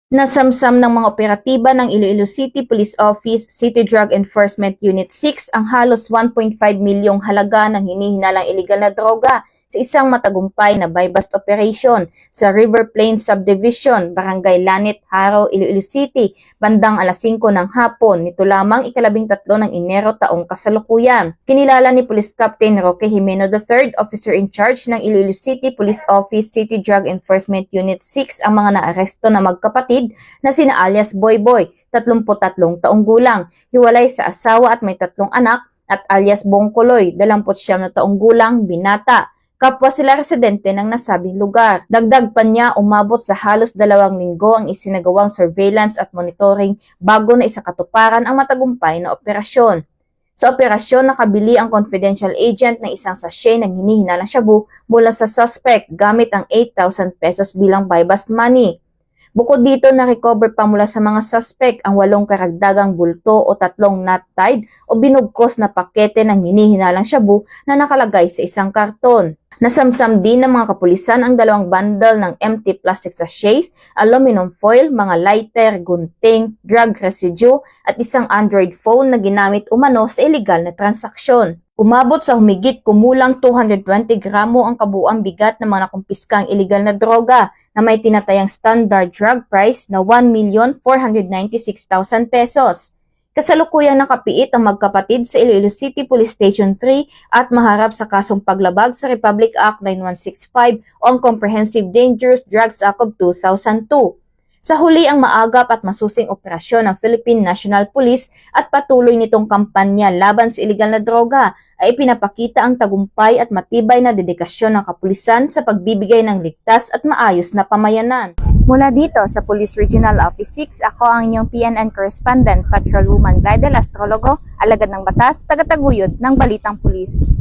Nasamsam ng mga operatiba ng Iloilo City Police Office City Drug Enforcement Unit 6 ang halos 1.5 milyong halaga ng hinihinalang iligal na droga sa isang matagumpay na buy-bust operation sa River Plains Subdivision, Barangay Lanit, Haro, Iloilo City, bandang alas 5 ng hapon, nito lamang ika-13 ng Enero taong kasalukuyan. Kinilala ni Police Captain Roque Jimeno III, Officer in Charge ng Iloilo City Police Office City Drug Enforcement Unit 6 ang mga naaresto na magkapatid na sina alias Boy Boy, 33 taong gulang, hiwalay sa asawa at may 3 anak, at alias Bongkoloy, 29 na taong gulang, binata. Kapwa sila residente ng nasabing lugar. Dagdag pa niya, umabot sa halos 2 linggo ang isinagawang surveillance at monitoring bago na isakatuparan ang matagumpay na operasyon. Sa operasyon, nakabili ang confidential agent ng isang sachet ng hinihinalang shabu mula sa suspect gamit ang 8,000 pesos bilang buy-bust money. Bukod dito, na-recover pa mula sa mga suspect ang 8 karagdagang bulto o 3 knot-tied o binugkos na pakete ng hinihinalang shabu na nakalagay sa isang karton. Nasamsam din ng mga kapulisan ang 2 bundle ng empty plastic sachets, aluminum foil, mga lighter, gunting, drug residue at isang Android phone na ginamit umano sa illegal na transaksyon. Umabot sa humigit kumulang 220 gramo ang kabuuang bigat ng mga nakumpiskang illegal na droga na may tinatayang standard drug price na 1,496,000 pesos. Kasalukuyang nakapiit ang magkapatid sa Iloilo City Police Station 3 at maharap sa kasong paglabag sa Republic Act 9165 o ang Comprehensive Dangerous Drugs Act of 2002. Sa huli ang maagap at masusing operasyon ng Philippine National Police at patuloy nitong kampanya laban sa iligal na droga ay pinapakita ang tagumpay at matibay na dedikasyon ng kapulisan sa pagbibigay ng ligtas at maayos na pamayanan. Mula dito sa Police Regional Office 6, ako ang inyong PNN Correspondent, Patrolwoman Glidel Astrologo, alagad ng batas, tagataguyod ng Balitang Pulis.